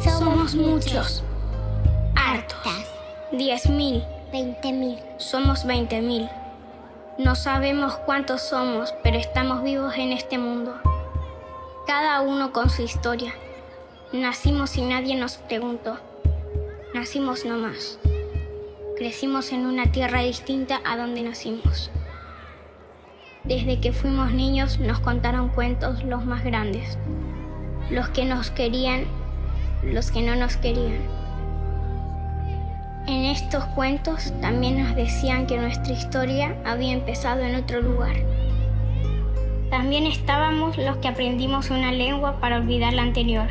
Somos muchos, hartos, 10.000, 20.000. somos 20.000. No sabemos cuántos somos, pero estamos vivos en este mundo. Cada uno con su historia. Nacimos y nadie nos preguntó. Nacimos nomás. Crecimos en una tierra distinta a donde nacimos. Desde que fuimos niños nos contaron cuentos los más grandes. Los que nos querían, los que no nos querían. En estos cuentos también nos decían que nuestra historia había empezado en otro lugar. También estábamos los que aprendimos una lengua para olvidar la anterior.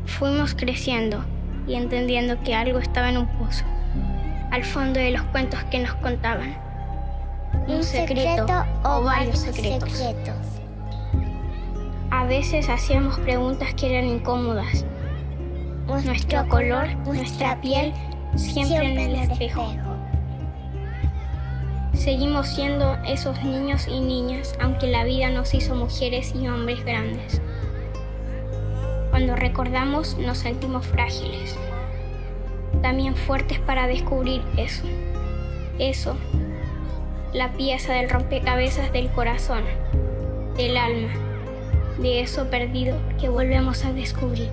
Fuimos creciendo y entendiendo que algo estaba en un pozo, al fondo de los cuentos que nos contaban. Un secreto o varios secretos. A veces hacíamos preguntas que eran incómodas. Nuestro color, nuestra piel, siempre en el espejo. Seguimos siendo esos niños y niñas, aunque la vida nos hizo mujeres y hombres grandes. Cuando recordamos, nos sentimos frágiles. También fuertes para descubrir eso. Eso, la pieza del rompecabezas del corazón, del alma, de eso perdido que volvemos a descubrir.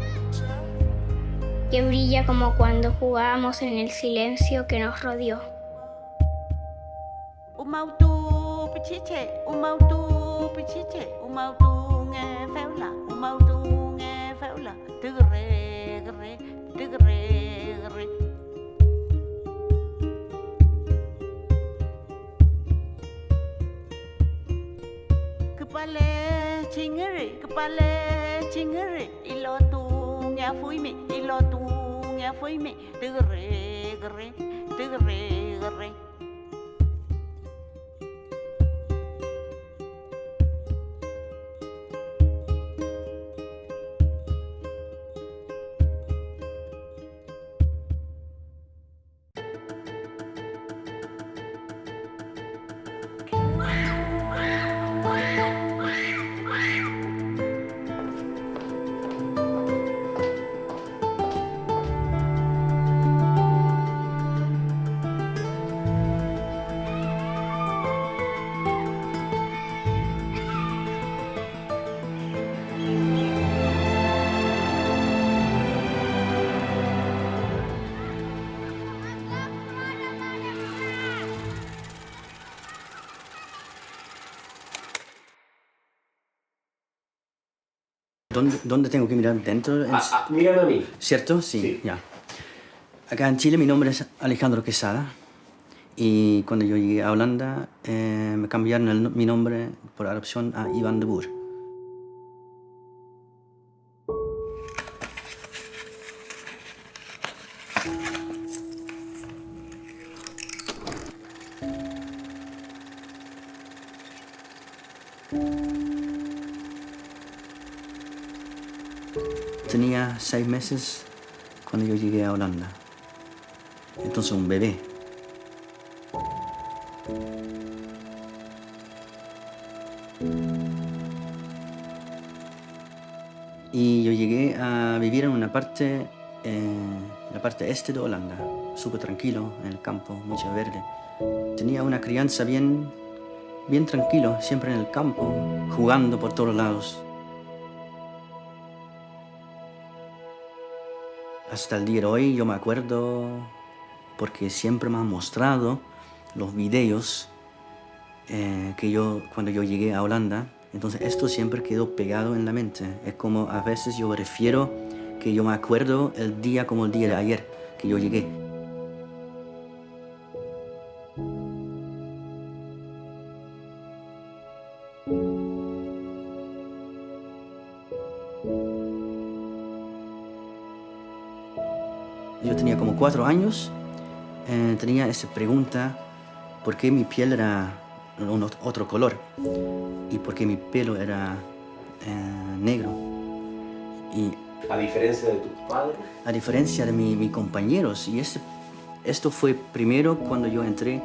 Que brilla como cuando jugábamos en el silencio que nos rodeó. Kepala cingere ilo tu ngafui me ilo tu ngafui me tegere gere. ¿Dónde tengo que mirar? ¿Dentro? Mírame a mí. ¿Cierto? Sí, Sí. ya. Acá en Chile mi nombre es Alejandro Quesada y cuando yo llegué a Holanda me cambiaron mi nombre por adopción a Iván de Boer. Tenía 6 meses cuando yo llegué a Holanda. Entonces un bebé. Y yo llegué a vivir en una parte, la parte este de Holanda, súper tranquilo, en el campo, mucho verde. Tenía una crianza bien tranquilo, siempre en el campo, jugando por todos lados. Hasta el día de hoy yo me acuerdo porque siempre me han mostrado los videos cuando yo llegué a Holanda. Entonces esto siempre quedó pegado en la mente. Es como a veces yo refiero que yo me acuerdo el día como el día de ayer que yo llegué. Yo tenía como 4 años, tenía esa pregunta, ¿por qué mi piel era otro color? Y por qué mi pelo era negro. Y A diferencia de tus padres. a diferencia de mis compañeros. Y esto fue primero cuando yo entré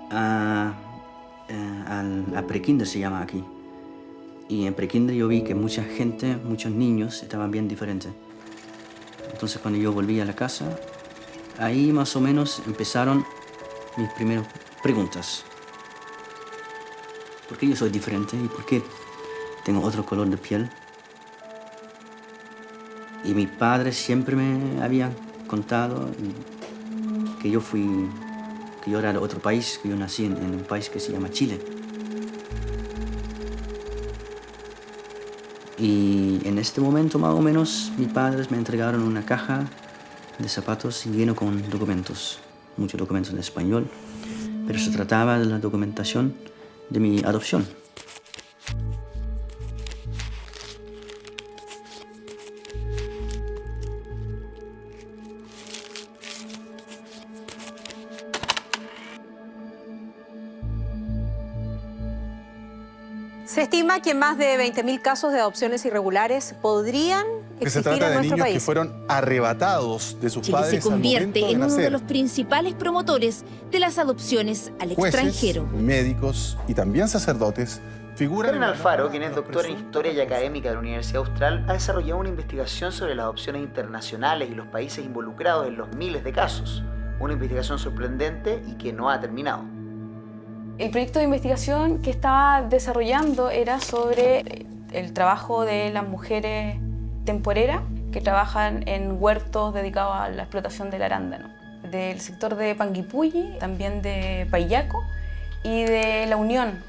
a prekinder, se llama aquí. Y en prekinder yo vi que mucha gente, muchos niños estaban bien diferentes. Entonces cuando yo volví a la casa, ahí más o menos empezaron mis primeras preguntas. ¿Por qué yo soy diferente y por qué tengo otro color de piel? Y mi padre siempre me había contado que yo era de otro país, que yo nací en un país que se llama Chile. Y en este momento más o menos mis padres me entregaron una caja de zapatos lleno con documentos, muchos documentos en español, pero se trataba de la documentación de mi adopción. Se estima que más de 20.000 casos de adopciones irregulares podrían Que se existir trata en de nuestro niños que país. fueron arrebatados de sus Chile padres se convierte al momento de en uno de nacer. los principales promotores de las adopciones al Jueces, extranjero. médicos y también sacerdotes figuran Karen en la Alfaro, nómina quien de es los doctora en presuntos Historia y académica de la Universidad Austral, ha desarrollado una investigación sobre las adopciones internacionales y los países involucrados en los miles de casos. Una investigación sorprendente y que no ha terminado. El proyecto de investigación que estaba desarrollando era sobre el trabajo de las mujeres temporeras que trabajan en huertos dedicados a la explotación del arándano, del sector de Panguipulli, también de Payaco y de La Unión.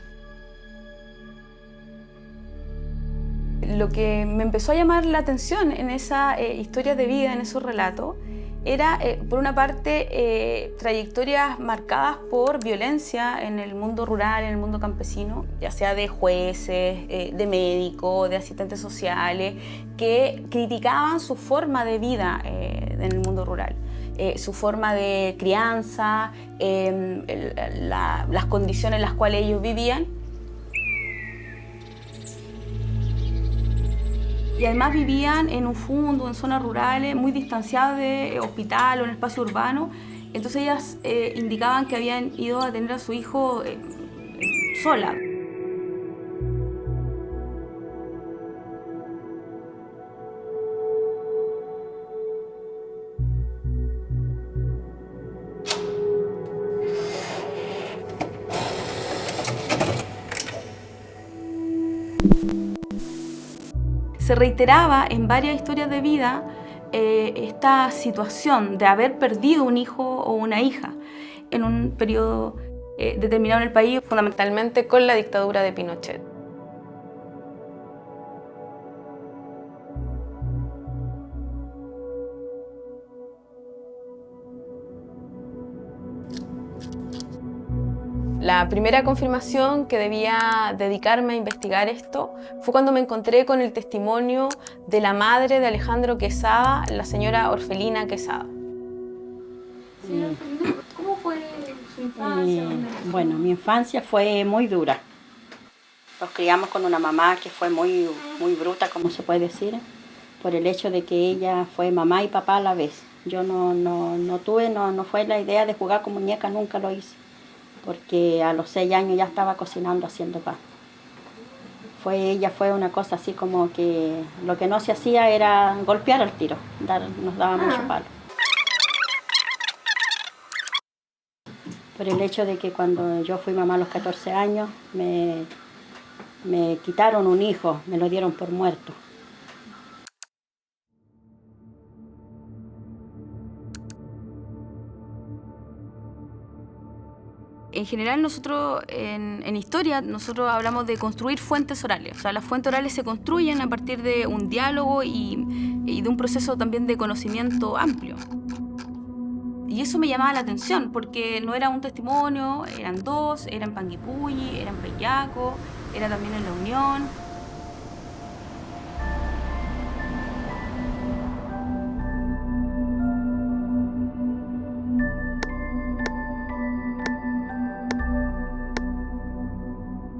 Lo que me empezó a llamar la atención en esa historia de vida, en esos relatos, era, por una parte, trayectorias marcadas por violencia en el mundo rural, en el mundo campesino, ya sea de jueces, de médicos, de asistentes sociales, que criticaban su forma de vida en el mundo rural, su forma de crianza, las condiciones en las cuales ellos vivían. Y además vivían en un fundo, en zonas rurales, muy distanciadas de hospital o en el espacio urbano. Entonces ellas indicaban que habían ido a tener a su hijo sola. Se reiteraba en varias historias de vida esta situación de haber perdido un hijo o una hija en un periodo determinado en el país, fundamentalmente con la dictadura de Pinochet. La primera confirmación que debía dedicarme a investigar esto fue cuando me encontré con el testimonio de la madre de Alejandro Quesada, la señora Orfelina Quesada. ¿Cómo fue su infancia? Bueno, mi infancia fue muy dura. Nos criamos con una mamá que fue muy bruta, como se puede decir, por el hecho de que ella fue mamá y papá a la vez. Yo no fue la idea de jugar con muñeca, nunca lo hice, porque a los 6 años ya estaba cocinando, haciendo pan. Ella fue una cosa así como que lo que no se hacía era golpear al tiro, nos daba mucho palo. Por el hecho de que cuando yo fui mamá a los 14 años, me quitaron un hijo, me lo dieron por muerto. En general nosotros en historia nosotros hablamos de construir fuentes orales. O sea, las fuentes orales se construyen a partir de un diálogo y de un proceso también de conocimiento amplio. Y eso me llamaba la atención porque no era un testimonio, eran dos, era en Panguipulli, era en Peyaco, era también en La Unión.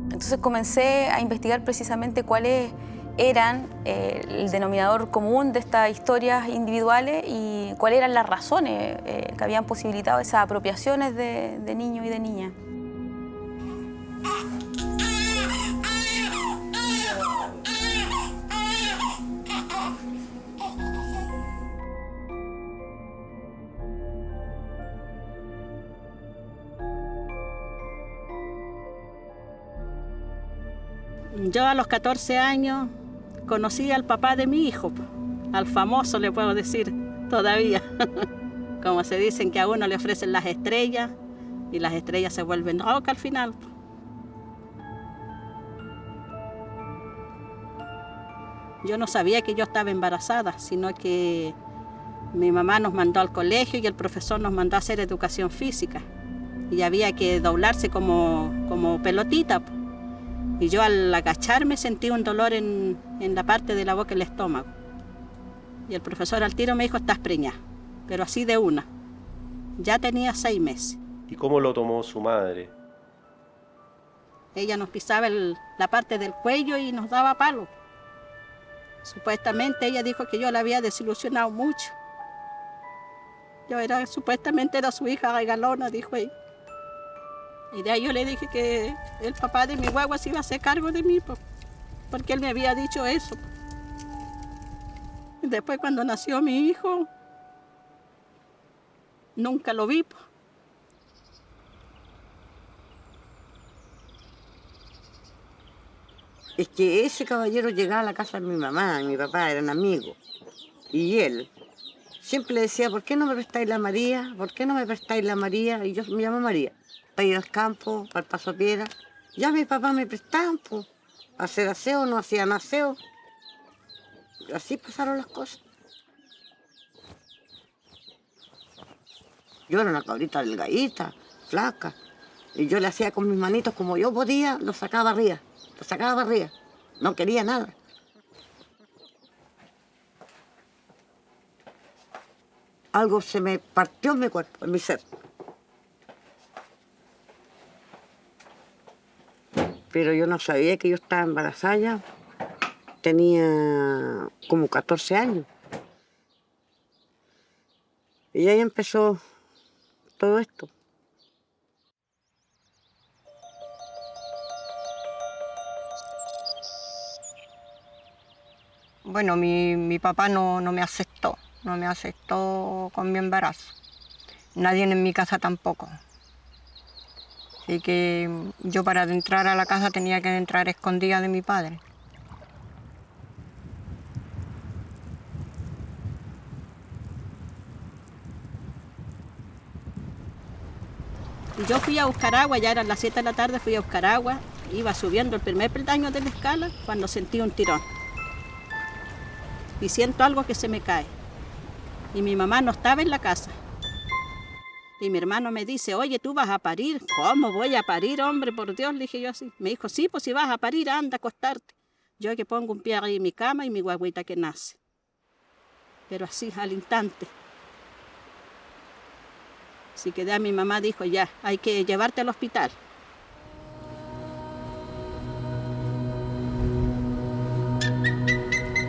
Entonces comencé a investigar precisamente cuáles eran el denominador común de estas historias individuales y cuáles eran las razones que habían posibilitado esas apropiaciones de niños y de niñas. Yo a los 14 años conocí al papá de mi hijo, al famoso le puedo decir todavía. Como se dicen que a uno le ofrecen las estrellas y las estrellas se vuelven roca al final. Yo no sabía que yo estaba embarazada, sino que mi mamá nos mandó al colegio y el profesor nos mandó a hacer educación física. Y había que doblarse como pelotita. Y yo al agacharme sentí un dolor en la parte de la boca y el estómago. Y el profesor al tiro me dijo, estás preñada, pero así de una. Ya tenía 6 meses. ¿Y cómo lo tomó su madre? Ella nos pisaba la parte del cuello y nos daba palo. Supuestamente ella dijo que yo la había desilusionado mucho. Supuestamente era su hija regalona, dijo ella. Y de ahí yo le dije que el papá de mi guagua se iba a hacer cargo de mí, porque él me había dicho eso. Y después cuando nació mi hijo, nunca lo vi. Es que ese caballero llegaba a la casa de mi mamá y mi papá eran amigos. Y él siempre le decía, ¿por qué no me prestáis la María? ¿Por qué no me prestáis la María? Y yo me llamo María. Para ir al campo, para el Paso Piedra. Ya mis papás me prestaban, pues. Hacer aseo, no hacían aseo. Así pasaron las cosas. Yo era una cabrita delgadita, flaca. Y yo le hacía con mis manitos como yo podía, lo sacaba arriba. Lo sacaba arriba. No quería nada. Algo se me partió en mi cuerpo, en mi ser. Pero yo no sabía que yo estaba embarazada ya. Tenía como 14 años. Y ahí empezó todo esto. Bueno, mi papá no me aceptó con mi embarazo. Nadie en mi casa tampoco. Así que yo para entrar a la casa tenía que entrar escondida de mi padre. Yo fui a buscar agua, ya eran las 7 de la tarde, fui a buscar agua. Iba subiendo el primer peldaño de la escala cuando sentí un tirón. Y siento algo que se me cae. Y mi mamá no estaba en la casa. Y mi hermano me dice, oye, ¿tú vas a parir? ¿Cómo voy a parir, hombre? Por Dios, le dije yo así. Me dijo, sí, pues si vas a parir, anda a acostarte. Yo que pongo un pie ahí en mi cama y mi guagüita que nace. Pero así, al instante. Así que ya mi mamá dijo, ya, hay que llevarte al hospital.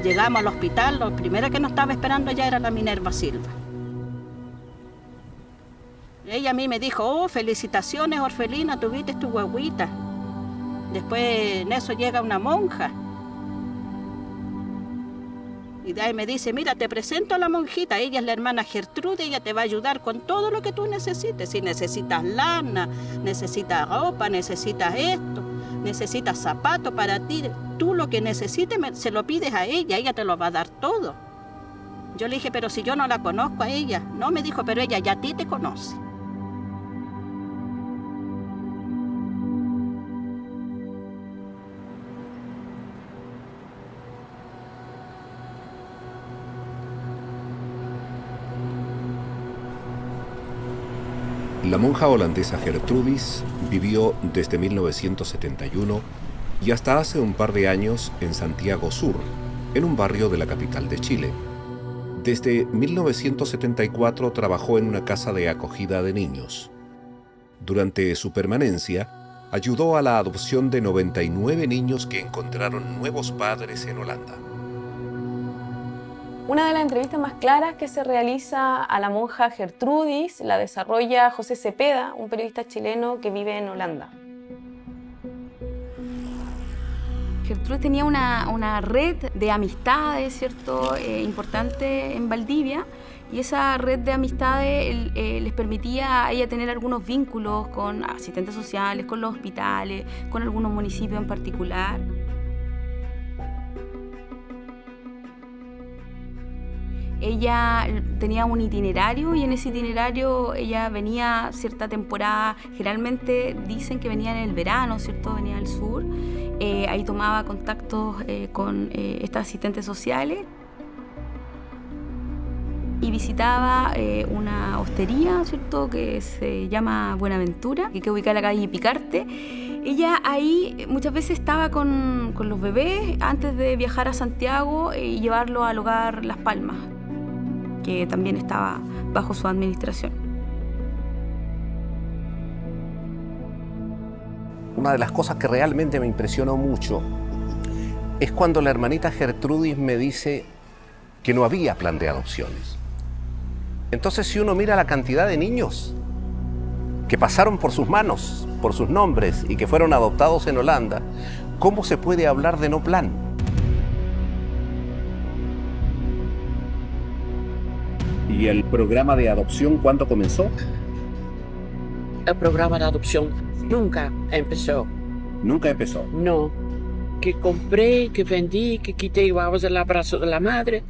Llegamos al hospital, lo primero que nos estaba esperando ya era la Minerva Silva. Ella a mí me dijo, oh, felicitaciones, Orfelina, tuviste tu guagüita. Después en eso llega una monja. Y de ahí me dice, mira, te presento a la monjita, ella es la hermana Gertrude, ella te va a ayudar con todo lo que tú necesites. Si necesitas lana, necesitas ropa, necesitas esto, necesitas zapatos para ti, tú lo que necesites se lo pides a ella te lo va a dar todo. Yo le dije, pero si yo no la conozco a ella. No, me dijo, pero ella ya a ti te conoce. La monja holandesa Gertrudis vivió desde 1971 y hasta hace un par de años en Santiago Sur, en un barrio de la capital de Chile. Desde 1974 trabajó en una casa de acogida de niños. Durante su permanencia, ayudó a la adopción de 99 niños que encontraron nuevos padres en Holanda. Una de las entrevistas más claras que se realiza a la monja Gertrudis la desarrolla José Cepeda, un periodista chileno que vive en Holanda. Gertrudis tenía una red de amistades, ¿cierto?, importante en Valdivia, y esa red de amistades les permitía a ella tener algunos vínculos con asistentes sociales, con los hospitales, con algunos municipios en particular. Ella tenía un itinerario y en ese itinerario ella venía cierta temporada, generalmente dicen que venía en el verano, ¿cierto?, venía al sur. Ahí tomaba contactos con estas asistentes sociales y visitaba una hostería, ¿cierto?, que se llama Buenaventura, que queda ubicada en la calle Picarte. Ella ahí muchas veces estaba con los bebés antes de viajar a Santiago y llevarlo al hogar Las Palmas, que también estaba bajo su administración. Una de las cosas que realmente me impresionó mucho es cuando la hermanita Gertrudis me dice que no había plan de adopciones. Entonces, si uno mira la cantidad de niños que pasaron por sus manos, por sus nombres y que fueron adoptados en Holanda, ¿cómo se puede hablar de no plan? ¿Y el programa de adopción cuándo comenzó? El programa de adopción nunca empezó. ¿Nunca empezó? No. Que compré, que vendí, que quité guavos del abrazo de la madre.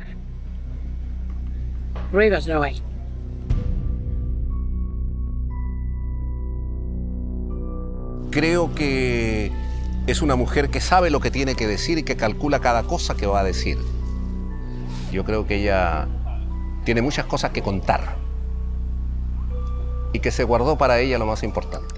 Pruebas no hay. Creo que es una mujer que sabe lo que tiene que decir y que calcula cada cosa que va a decir. Yo creo que ella tiene muchas cosas que contar y que se guardó para ella lo más importante.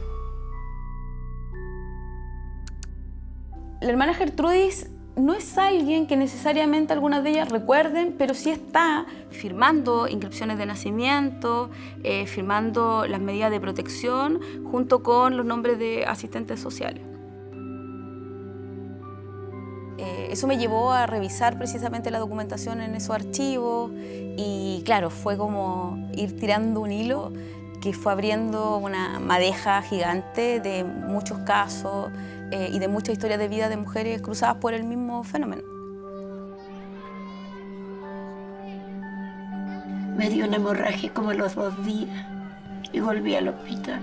La hermana Gertrudis no es alguien que necesariamente algunas de ellas recuerden, pero sí está firmando inscripciones de nacimiento, firmando las medidas de protección, junto con los nombres de asistentes sociales. Eso me llevó a revisar precisamente la documentación en esos archivos y claro, fue como ir tirando un hilo que fue abriendo una madeja gigante de muchos casos y de muchas historias de vida de mujeres cruzadas por el mismo fenómeno. Me dio una hemorragia como a los 2 días y volví al hospital.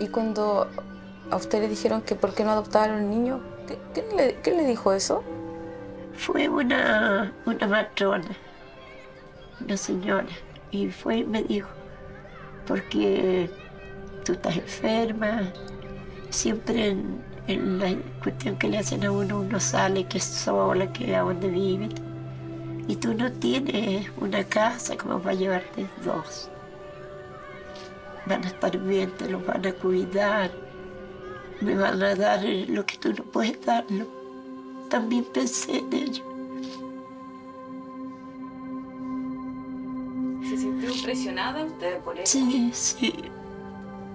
Y cuando a usted le dijeron que por qué no adoptaban a los niños, ¿qué le dijo eso? Fue una matrona, una señora, y fue y me dijo, porque tú estás enferma, siempre en la cuestión que le hacen a uno sale que es sola, que a dónde vive, y tú no tienes una casa como para llevarte 2. Van a estar bien, te los van a cuidar, me van a dar lo que tú no puedes darlo. También pensé en ello. ¿Se sintió presionada usted por eso? Sí, sí,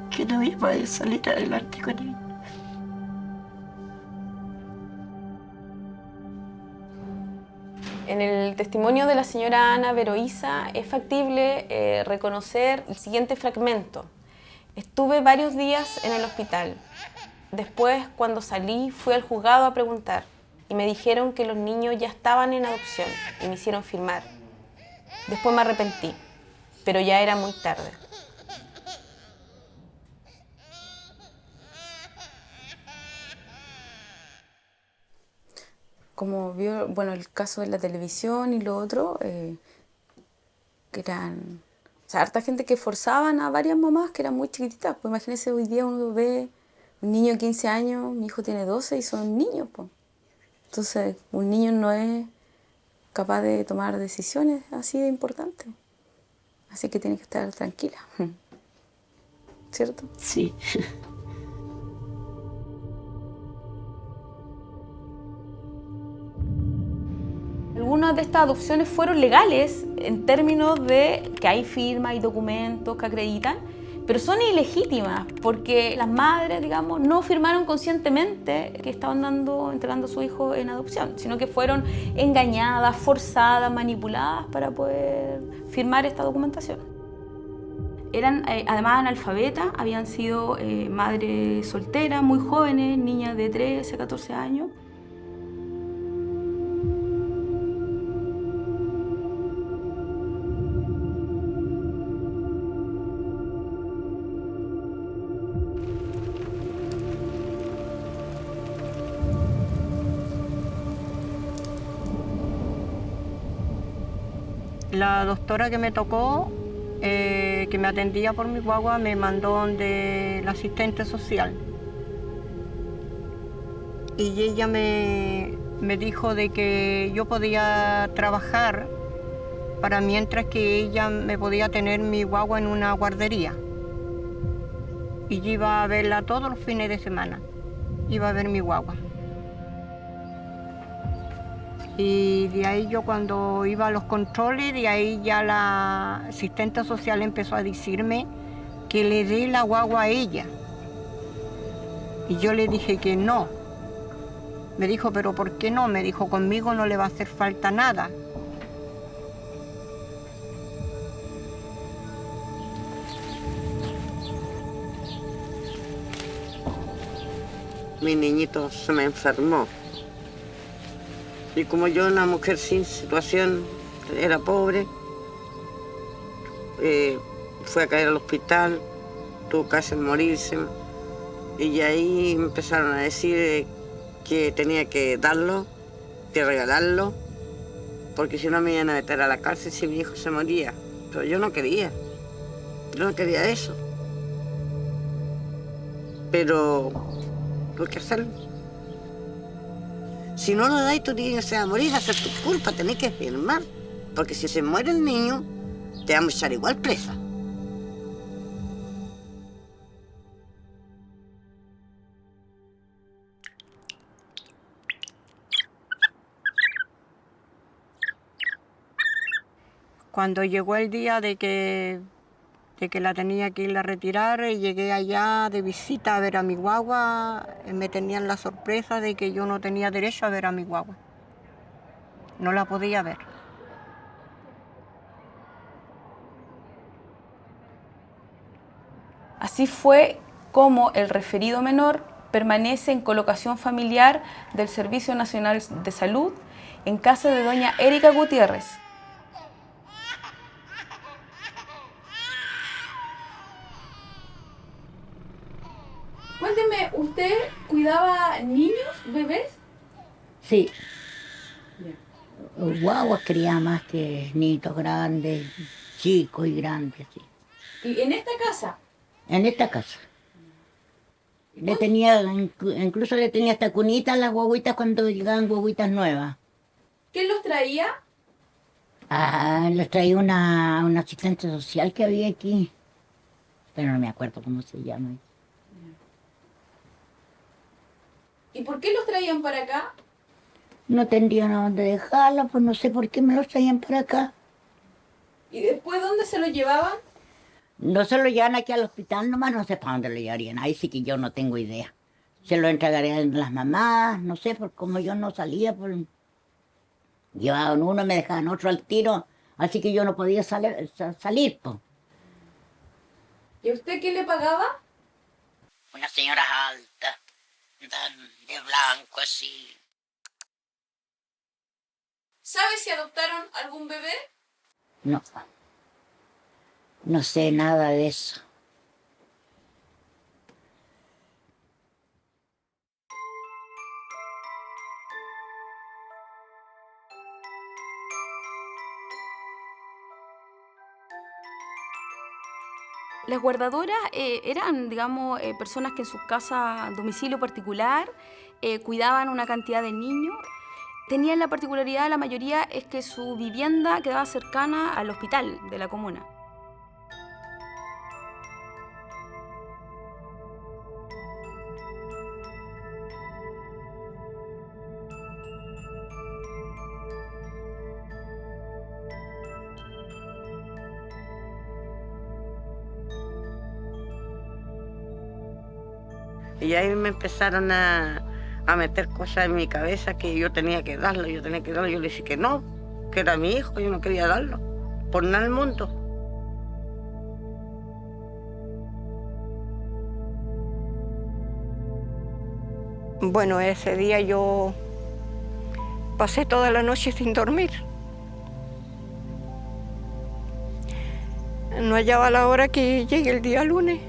que no iba a salir adelante con él. En el testimonio de la señora Ana Veroiza es factible reconocer el siguiente fragmento. Estuve varios días en el hospital. Después, cuando salí, fui al juzgado a preguntar y me dijeron que los niños ya estaban en adopción y me hicieron firmar. Después me arrepentí, pero ya era muy tarde. Como vio, bueno, el caso de la televisión y lo otro, que eran, o sea, harta gente que forzaban a varias mamás que eran muy chiquititas. Pues imagínense, hoy día uno ve un niño de 15 años, mi hijo tiene 12 y son niños, pues. Entonces, un niño no es capaz de tomar decisiones así de importantes. Así que tiene que estar tranquila, ¿cierto? Sí. Algunas de estas adopciones fueron legales en términos de que hay firmas y documentos que acreditan, pero son ilegítimas porque las madres, digamos, no firmaron conscientemente que estaban entregando a su hijo en adopción, sino que fueron engañadas, forzadas, manipuladas para poder firmar esta documentación. Eran además analfabetas, habían sido madres solteras, muy jóvenes, niñas de 13 a 14 años. La doctora que me tocó, que me atendía por mi guagua, me mandó donde la asistente social. Y ella me dijo de que yo podía trabajar para mientras que ella me podía tener mi guagua en una guardería. Y yo iba a verla todos los fines de semana. Iba a ver mi guagua. Y de ahí yo cuando iba a los controles, de ahí ya la asistente social empezó a decirme que le dé la guagua a ella. Y yo le dije que no. Me dijo, ¿pero por qué no? Me dijo, conmigo no le va a hacer falta nada. Mi niñito se me enfermó. Y como yo, una mujer sin situación, era pobre, fue a caer al hospital, tuvo casi morirse. Y ahí empezaron a decir que tenía que darlo, que regalarlo, porque si no me iban a meter a la cárcel si mi hijo se moría. Pero yo no quería eso. Pero tuve que hacerlo. Si no lo dais, tu niño se va a morir, va a ser tu culpa, tenés que firmar. Porque si se muere el niño, te vamos a echar igual presa. Cuando llegó el día de que la tenía que ir a retirar, llegué allá de visita a ver a mi guagua, me tenían la sorpresa de que yo no tenía derecho a ver a mi guagua. No la podía ver. Así fue como el referido menor permanece en colocación familiar del Servicio Nacional de Salud en casa de doña Erika Gutiérrez. Cuénteme, ¿usted cuidaba niños, bebés? Sí. Guaguas cría más que niños grandes, chicos y grandes, sí. ¿Y en esta casa? En esta casa. Incluso le tenía hasta cunitas a las guaguitas cuando llegaban guaguitas nuevas. ¿Quién los traía? Los traía una asistente social que había aquí, pero no me acuerdo cómo se llama. ¿Y por qué los traían para acá? No tendrían a dónde dejarla, pues no sé por qué me los traían para acá. ¿Y después dónde se los llevaban? No se lo llevan aquí al hospital nomás, no sé para dónde lo llevarían. Ahí sí que yo no tengo idea. Se lo entregarían las mamás, no sé, porque como yo no salía, pues llevaban uno, me dejaban otro al tiro, así que yo no podía salir, pues. ¿Y a usted quién le pagaba? Unas señoras altas, de blanco así. ¿Sabe si adoptaron algún bebé? No. No sé nada de eso. Las guardadoras eran, digamos, personas que en su casa, domicilio particular, cuidaban una cantidad de niños. Tenían la particularidad, la mayoría, es que su vivienda quedaba cercana al hospital de la comuna. Y ahí me empezaron a meter cosas en mi cabeza que yo tenía que darlo. Yo le dije que no, que era mi hijo, yo no quería darlo, por nada del mundo. Bueno, ese día yo pasé toda la noche sin dormir. No hallaba la hora que llegue el día lunes.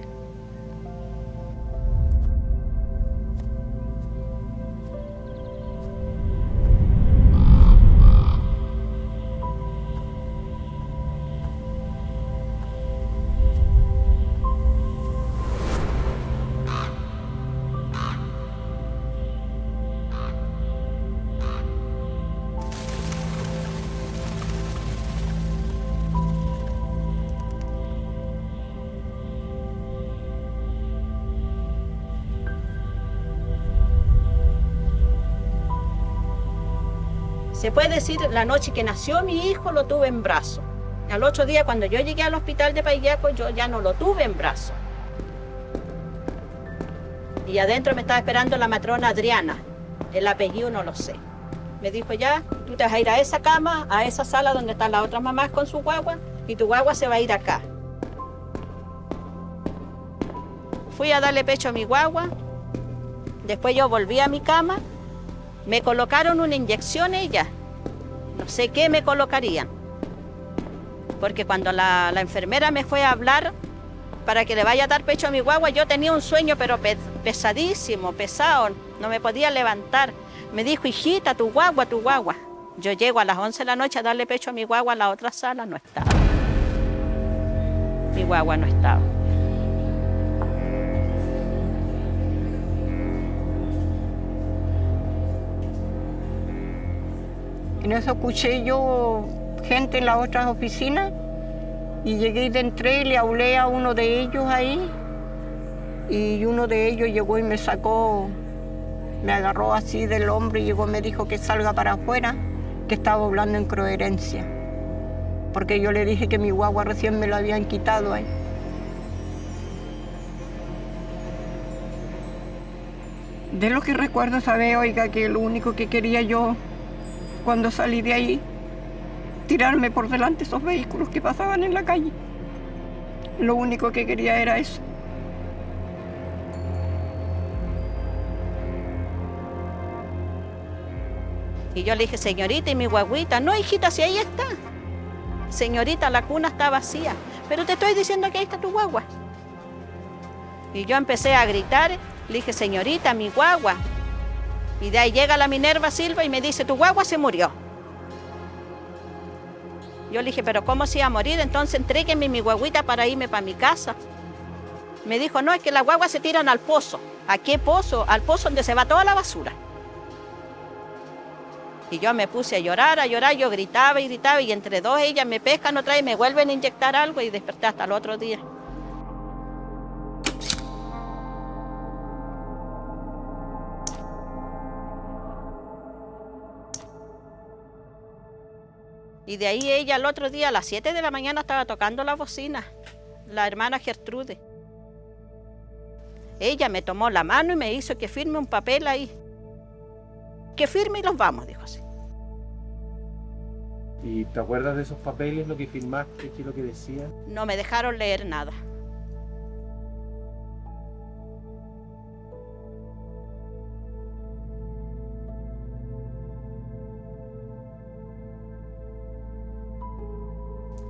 Se puede decir, la noche que nació mi hijo lo tuve en brazos. Al otro día, cuando yo llegué al hospital de Payaco, yo ya no lo tuve en brazos. Y adentro me estaba esperando la matrona Adriana. El apellido no lo sé. Me dijo, ya, tú te vas a ir a esa cama, a esa sala donde están las otras mamás con su guagua, y tu guagua se va a ir acá. Fui a darle pecho a mi guagua. Después yo volví a mi cama. Me colocaron una inyección ella. No sé qué me colocarían. Porque cuando la enfermera me fue a hablar para que le vaya a dar pecho a mi guagua, yo tenía un sueño pero pesadísimo, pesado. No me podía levantar. Me dijo, hijita, tu guagua, tu guagua. Yo llego a las 11 de la noche a darle pecho a mi guagua a la otra sala, no estaba. Mi guagua no estaba. En eso escuché yo gente en las otras oficinas y llegué y entré y le hablé a uno de ellos ahí y uno de ellos llegó y me sacó, me agarró así del hombro y llegó y me dijo que salga para afuera, que estaba hablando en coherencia, porque yo le dije que mi guagua recién me lo habían quitado ahí. De lo que recuerdo, sabe, oiga, que lo único que quería yo cuando salí de ahí, tirarme por delante esos vehículos que pasaban en la calle. Lo único que quería era eso. Y yo le dije, señorita, ¿y mi guaguita? No, hijita, si ahí está. Señorita, la cuna está vacía. Pero te estoy diciendo que ahí está tu guagua. Y yo empecé a gritar, le dije, señorita, mi guagua. Y de ahí llega la Minerva Silva y me dice, tu guagua se murió. Yo le dije, pero ¿cómo se iba a morir? Entonces entréguenme mi guaguita para irme para mi casa. Me dijo, no, es que las guaguas se tiran al pozo. ¿A qué pozo? Al pozo donde se va toda la basura. Y yo me puse a llorar, yo gritaba y gritaba, y entre dos ellas me pescan otra vez y me vuelven a inyectar algo y desperté hasta el otro día. Y de ahí ella al otro día, a las 7 de la mañana, estaba tocando la bocina, la hermana Gertrude. Ella me tomó la mano y me hizo que firme un papel ahí. Que firme y los vamos, dijo así. ¿Y te acuerdas de esos papeles, lo que firmaste, qué es lo que decía? No me dejaron leer nada.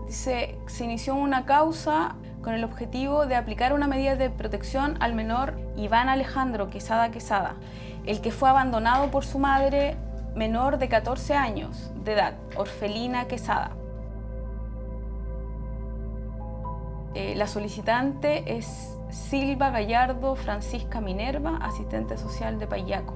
Se inició una causa con el objetivo de aplicar una medida de protección al menor Iván Alejandro Quesada Quesada, el que fue abandonado por su madre menor de 14 años de edad, Orfelina Quesada. La solicitante es Silva Gallardo Francisca Minerva, asistente social de Payaco.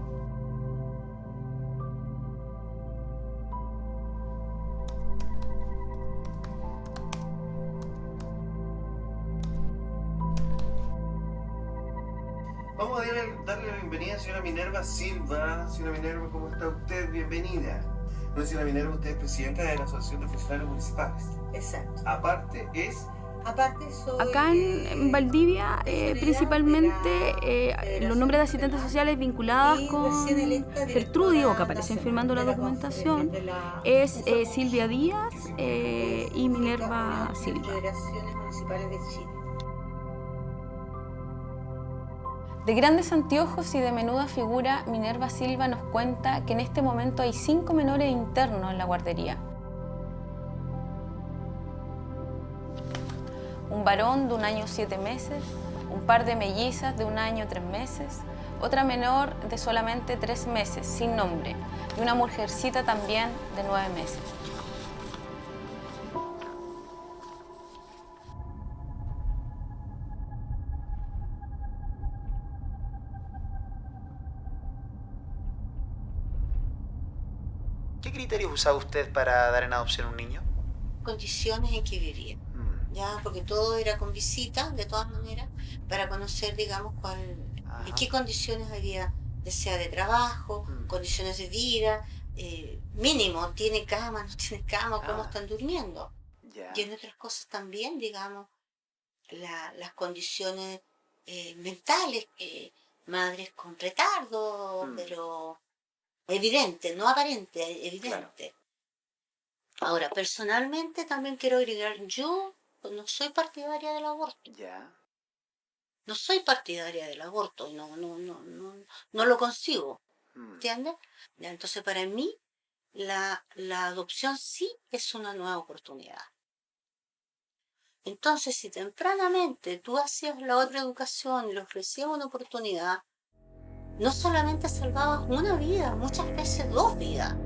Vamos a darle la bienvenida a la señora Minerva Silva. Señora Minerva, ¿cómo está usted? Bienvenida. Bueno, señora Minerva, usted es presidenta de la Asociación de Funcionarios Municipales. Exacto. Aparte, es Acá en Valdivia, principalmente, los nombres de asistentes sociales vinculadas con Gertrudis, o que aparecen firmando la documentación, es Silvia Díaz y Minerva Silva. De grandes anteojos y de menuda figura, Minerva Silva nos cuenta que en este momento hay 5 menores internos en la guardería. Un varón de 1 año 7 meses, un par de mellizas de 1 año 3 meses, otra menor de solamente 3 meses, sin nombre, y una mujercita también de 9 meses. ¿Qué criterios usaba usted para dar en adopción a un niño? Condiciones en que vivía, ya, porque todo era con visita, de todas maneras, para conocer, digamos, en qué condiciones había, ya sea de trabajo, condiciones de vida, mínimo, tiene cama, no tiene cama, cómo están durmiendo. Y en otras cosas también, digamos, las condiciones mentales, madres con retardo, pero evidente, no aparente, evidente. Ahora, personalmente también quiero agregar, yo no soy partidaria del aborto. No soy partidaria del aborto, no lo consigo, ¿entiendes? Ya, entonces, para mí, la adopción sí es una nueva oportunidad. Entonces, si tempranamente tú hacías la otra educación y le ofrecías una oportunidad, no solamente salvabas una vida, muchas veces 2 vidas.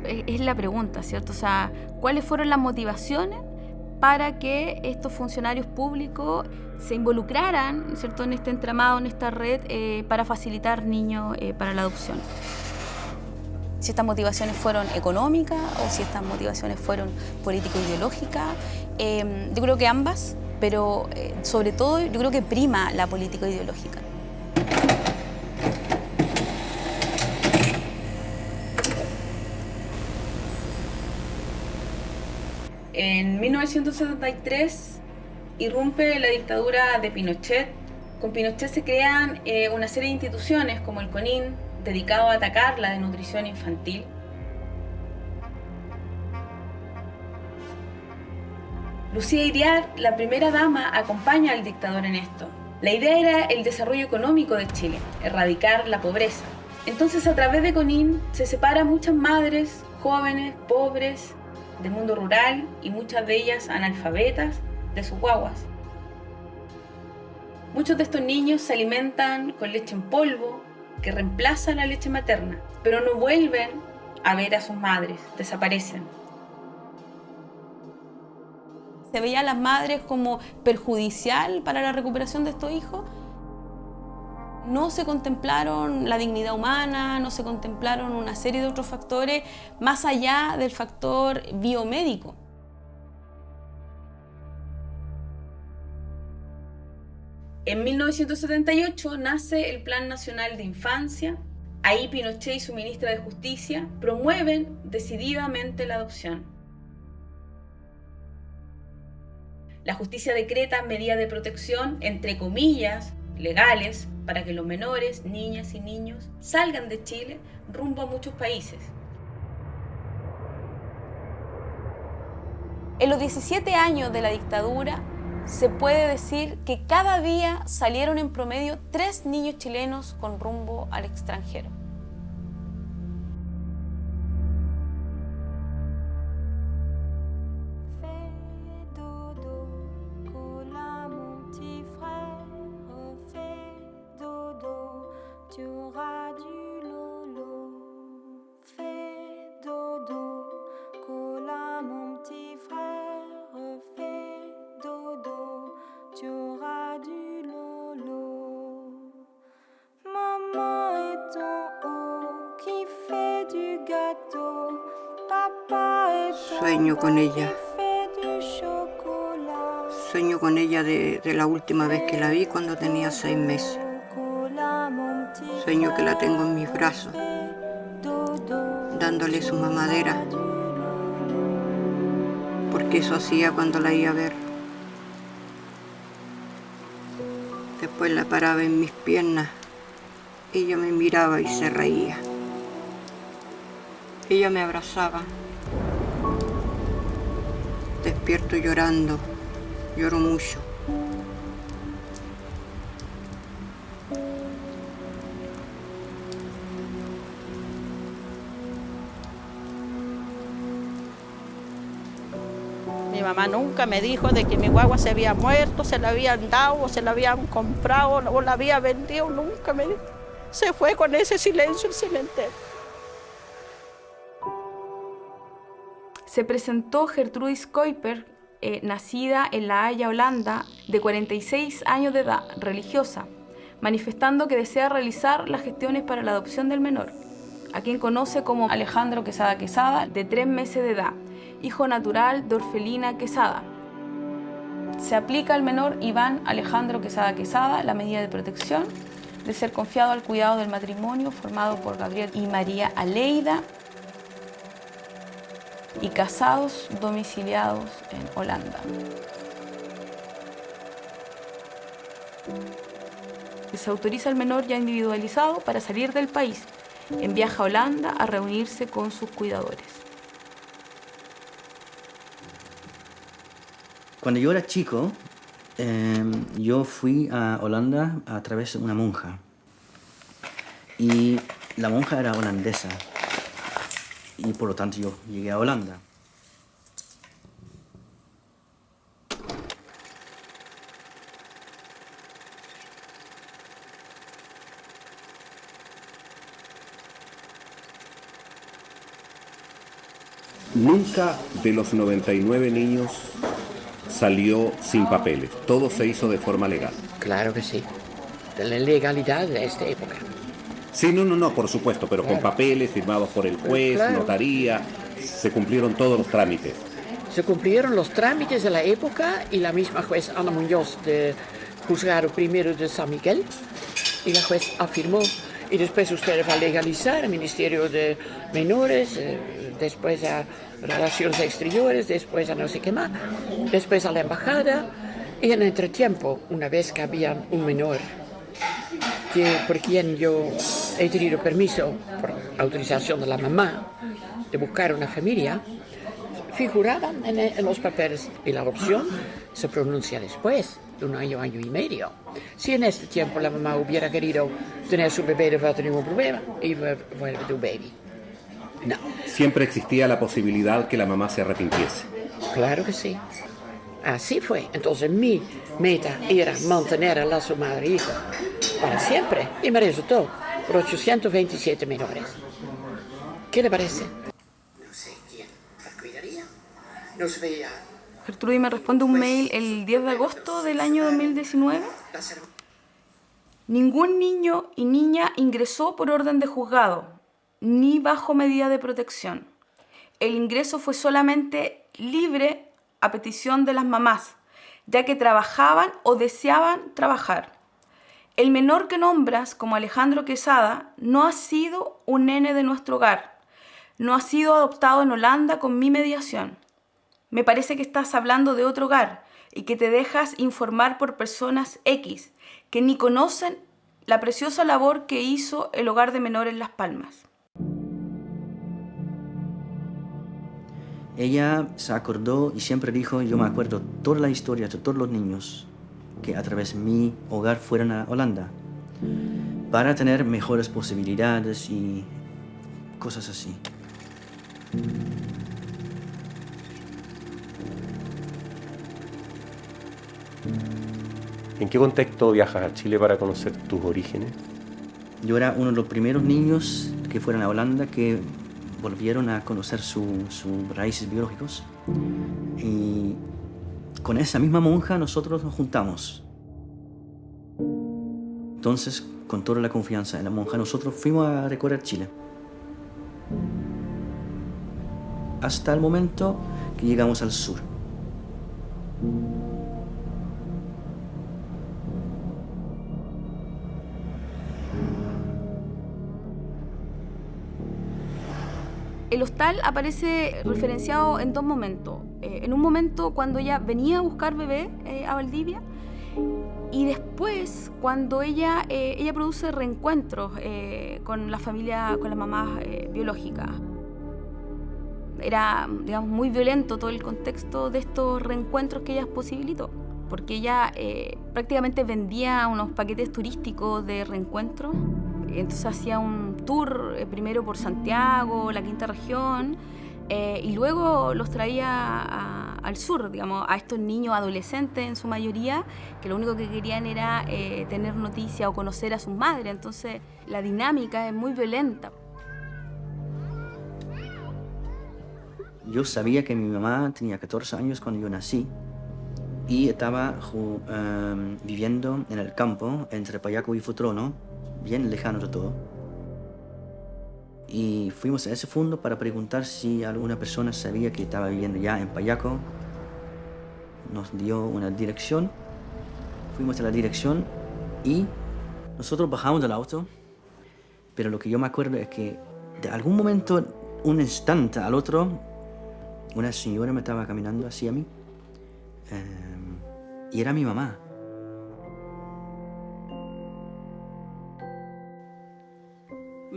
Es la pregunta, ¿cierto? O sea, ¿cuáles fueron las motivaciones para que estos funcionarios públicos se involucraran, ¿cierto?, en este entramado, en esta red, para facilitar niños para la adopción? Si estas motivaciones fueron económicas o si estas motivaciones fueron político-ideológicas. Yo creo que ambas, pero sobre todo yo creo que prima la político-ideológica. En 1973 irrumpe la dictadura de Pinochet. Con Pinochet se crean una serie de instituciones como el CONIN, dedicado a atacar la desnutrición infantil. Lucía Iriart, la primera dama, acompaña al dictador en esto. La idea era el desarrollo económico de Chile, erradicar la pobreza. Entonces, a través de CONIN se separan muchas madres, jóvenes, pobres, del mundo rural y muchas de ellas analfabetas de sus guaguas. Muchos de estos niños se alimentan con leche en polvo que reemplaza la leche materna, pero no vuelven a ver a sus madres, desaparecen. Se veía a las madres como perjudicial para la recuperación de estos hijos. No se contemplaron la dignidad humana, no se contemplaron una serie de otros factores más allá del factor biomédico. En 1978 nace el Plan Nacional de Infancia. Ahí Pinochet y su ministra de Justicia promueven decididamente la adopción. La justicia decreta medidas de protección, entre comillas, legales, para que los menores, niñas y niños salgan de Chile rumbo a muchos países. En los 17 años de la dictadura, se puede decir que cada día salieron en promedio 3 niños chilenos con rumbo al extranjero. Sueño con ella. Sueño con ella de la última vez que la vi cuando tenía 6 meses. Sueño que la tengo en mis brazos, dándole su mamadera. porque eso hacía cuando la iba a ver. Después la paraba en mis piernas. Ella me miraba y se reía. Ella me abrazaba. Despierto llorando. Lloro mucho. Mi mamá nunca me dijo de que mi guagua se había muerto, se la habían dado, o se la habían comprado, o la había vendido, nunca me dijo. Se fue con ese silencio el cementerio. Se presentó Gertrudis Kuiper, nacida en La Haya, Holanda, de 46 años de edad, religiosa, manifestando que desea realizar las gestiones para la adopción del menor, a quien conoce como Alejandro Quesada Quesada, de 3 meses de edad, hijo natural de Orfelina Quesada. Se aplica al menor Iván Alejandro Quesada Quesada la medida de protección de ser confiado al cuidado del matrimonio formado por Gabriel y María Aleida y casados domiciliados en Holanda. Se autoriza al menor ya individualizado para salir del país en viaje a Holanda a reunirse con sus cuidadores. Cuando yo era chico, yo fui a Holanda a través de una monja. Y la monja era holandesa. Y por lo tanto yo llegué a Holanda. Nunca de los 99 niños salió sin papeles. Todo se hizo de forma legal. Claro que sí. De la legalidad de esta época. Sí, no, por supuesto, pero con papeles firmados por el juez, Claro. notaría, se cumplieron todos los trámites. Se cumplieron los trámites de la época y la misma juez Ana Muñoz de Juzgado Primero de San Miguel, y la juez afirmó, y después usted va a legalizar el Ministerio de Menores, después a Relaciones Exteriores, después a no sé qué más, después a la embajada, y en entretiempo, una vez que había un menor por quien yo he tenido permiso, por autorización de la mamá, de buscar una familia, figuraban en los papeles, y la adopción se pronuncia después de un año y medio. Si en este tiempo la mamá hubiera querido tener su bebé, no va a tener ningún problema, y vuelve tu baby. No. Siempre existía la posibilidad que la mamá se arrepintiese. Claro que sí. Así fue. Entonces mi meta era mantener a la su madre e hijo para siempre. Y me resultó por 827 menores. ¿Qué le parece? No sé quién la cuidaría. Nos veía. Gertrudis me responde un mail el 10 de agosto del año 2019. Ningún niño y niña ingresó por orden de juzgado, ni bajo medida de protección. El ingreso fue solamente libre a petición de las mamás, ya que trabajaban o deseaban trabajar. El menor que nombras como Alejandro Quesada no ha sido un nene de nuestro hogar, no ha sido adoptado en Holanda con mi mediación. Me parece que estás hablando de otro hogar y que te dejas informar por personas X que ni conocen la preciosa labor que hizo el Hogar de Menores Las Palmas. Ella se acordó y siempre dijo, yo me acuerdo toda la historia de todos los niños que a través de mi hogar fueron a Holanda para tener mejores posibilidades y cosas así. ¿En qué contexto viajas a Chile para conocer tus orígenes? Yo era uno de los primeros niños que fueron a Holanda que volvieron a conocer sus raíces biológicos. Y con esa misma monja nosotros nos juntamos. Entonces, con toda la confianza en la monja, nosotros fuimos a recorrer Chile. Hasta el momento que llegamos al sur. El hostal aparece referenciado en dos momentos. En un momento cuando ella venía a buscar bebé a Valdivia, y después cuando ella produce reencuentros con la familia, con las mamás biológicas. Era, digamos, muy violento todo el contexto de estos reencuentros que ella posibilitó, porque ella prácticamente vendía unos paquetes turísticos de reencuentro. Entonces hacía un tour primero por Santiago, la quinta región, y luego los traía al sur, digamos, a estos niños adolescentes en su mayoría, que lo único que querían era tener noticia o conocer a sus madres. Entonces la dinámica es muy violenta. Yo sabía que mi mamá tenía 14 años cuando yo nací y estaba viviendo en el campo entre Payaco y Futrono, bien lejano de todo. Y fuimos a ese fondo para preguntar si alguna persona sabía que estaba viviendo ya en Payaco. Nos dio una dirección, fuimos a la dirección y nosotros bajamos del auto, pero lo que yo me acuerdo es que de algún momento, un instante al otro, una señora me estaba caminando hacia mí y era mi mamá.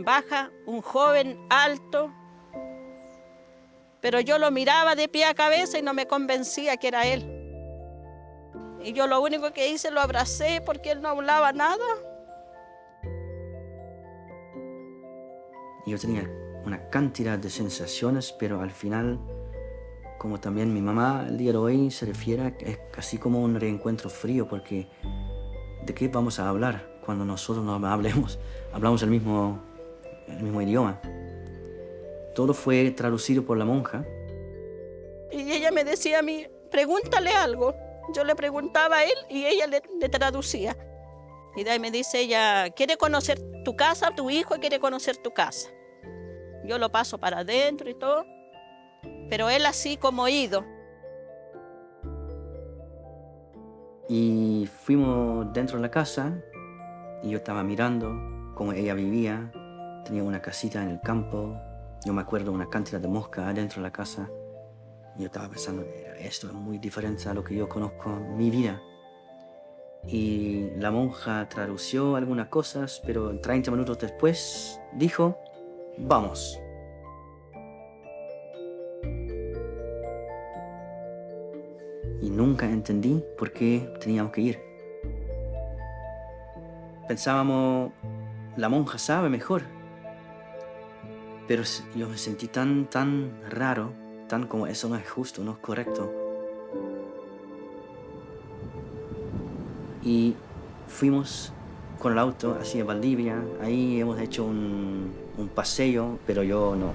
Baja un joven alto, pero yo lo miraba de pie a cabeza y no me convencía que era él. Y yo lo único que hice, lo abracé porque él no hablaba nada. Yo tenía una cantidad de sensaciones, pero al final, como también mi mamá el día de hoy se refiere, es casi como un reencuentro frío, porque ¿de qué vamos a hablar cuando nosotros no hablamos el mismo idioma? Todo fue traducido por la monja. Y ella me decía a mí, pregúntale algo. Yo le preguntaba a él y ella le traducía. Y de ahí me dice ella, ¿quiere conocer tu casa? Tu hijo quiere conocer tu casa. Yo lo paso para adentro y todo, pero él así como oído. Y fuimos dentro de la casa y yo estaba mirando cómo ella vivía. Tenía una casita en el campo. Yo me acuerdo una cantidad de moscas adentro de la casa. Y yo estaba pensando, esto es muy diferente a lo que yo conozco en mi vida. Y la monja tradució algunas cosas, pero 30 minutos después dijo, vamos. Y nunca entendí por qué teníamos que ir. Pensábamos, la monja sabe mejor. Pero yo me sentí tan raro, tan como eso no es justo, no es correcto. Y fuimos con el auto hacia Valdivia. Ahí hemos hecho un paseo, pero yo no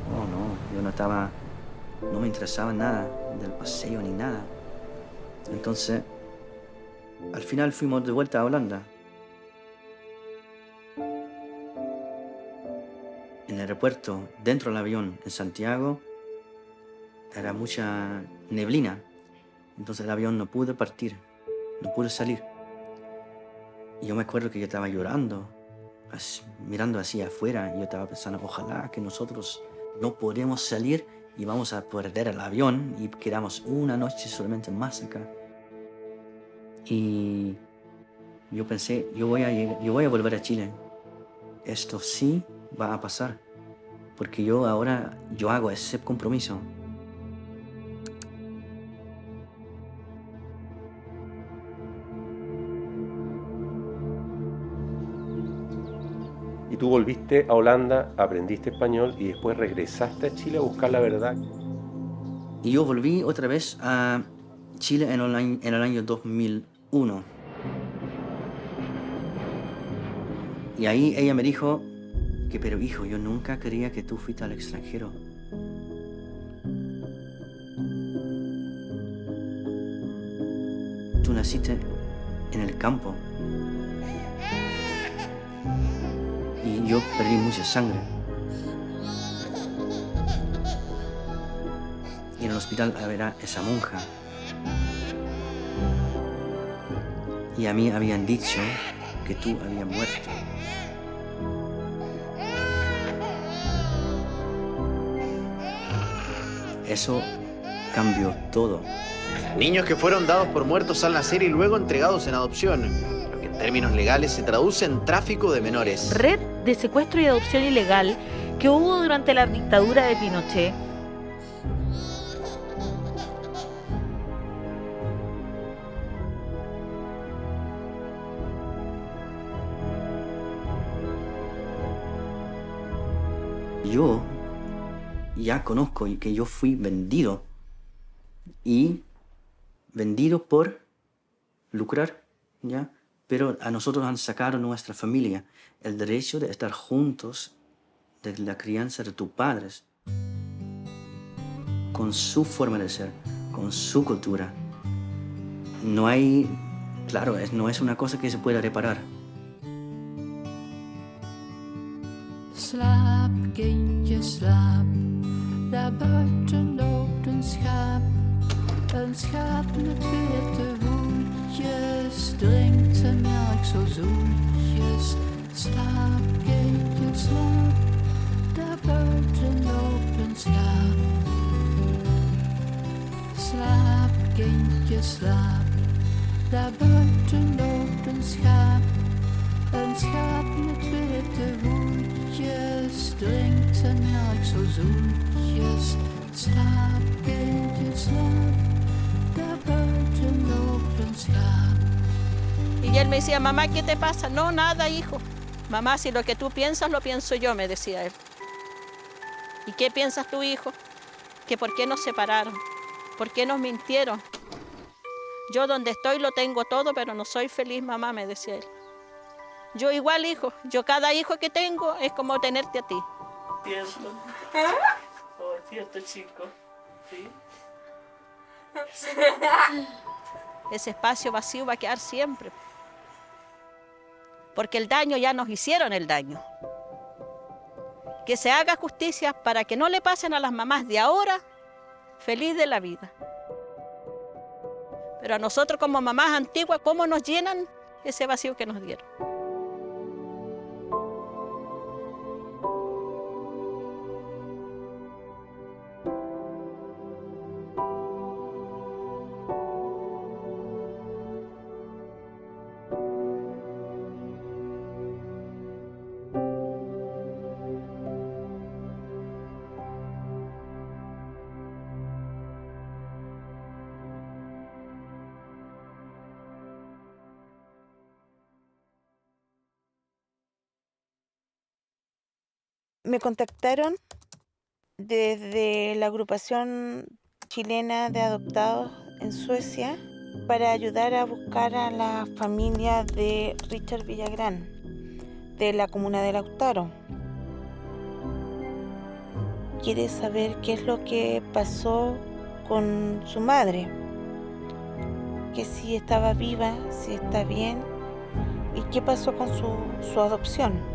me interesaba nada del paseo ni nada. Entonces, al final fuimos de vuelta a Holanda. En el aeropuerto, dentro del avión en Santiago, era mucha neblina. Entonces el avión no pudo partir, no pudo salir. Y yo me acuerdo que yo estaba llorando, mirando hacia afuera. Y yo estaba pensando, ojalá que nosotros no podemos salir y vamos a perder el avión y quedamos una noche solamente más acá. Y yo pensé, yo voy a volver a Chile. Esto sí va a pasar, porque yo ahora hago ese compromiso. Y tú volviste a Holanda, aprendiste español y después regresaste a Chile a buscar la verdad. Y yo volví otra vez a Chile en el año 2001. Y ahí ella me dijo que, pero hijo, yo nunca quería que tú fuiste al extranjero. Tú naciste en el campo. Y yo perdí mucha sangre. Y en el hospital había esa monja. Y a mí habían dicho que tú habías muerto. eso cambió todo. Niños que fueron dados por muertos al nacer y luego entregados en adopción, lo que en términos legales se traduce en tráfico de menores. Red de secuestro y adopción ilegal que hubo durante la dictadura de Pinochet. Yo ya conozco que yo fui vendido por lucrar, ¿ya? Pero a nosotros han sacado nuestra familia el derecho de estar juntos de la crianza de tus padres, con su forma de ser, con su cultura. No hay, claro, no es una cosa que se pueda reparar. Slaap, kindje, slaap. Daar buiten loopt een schaap. Een schaap met witte voetjes. Drinkt zijn melk zo zoetjes. Slaap, kindje, slaap. Daar buiten loopt een schaap. Slaap, kindje, slaap. Daar buiten loopt een schaap. Een schaap met witte voetjes, drinkt zijn melk zo zoetjes. Slaap, kindje, slaap, daar buiten loopt een schaap. Y él me decía, mamá, ¿qué te pasa? No, nada, hijo. Mamá, si lo que tú piensas, lo pienso yo, me decía él. ¿Y qué piensas tú, hijo? Que por qué nos separaron, por qué nos mintieron. Yo donde estoy lo tengo todo, pero no soy feliz, mamá, me decía él. Yo igual, hijo. Yo cada hijo que tengo es como tenerte a ti. Cierto. Oh, cierto, chico. Sí. Ese espacio vacío va a quedar siempre. Porque el daño ya nos hicieron el daño. Que se haga justicia para que no le pasen a las mamás de ahora feliz de la vida. Pero a nosotros como mamás antiguas, ¿cómo nos llenan ese vacío que nos dieron? Me contactaron desde la agrupación chilena de adoptados en Suecia para ayudar a buscar a la familia de Richard Villagrán, de la comuna de Lautaro. Quiere saber qué es lo que pasó con su madre, que si estaba viva, si está bien y qué pasó con su adopción.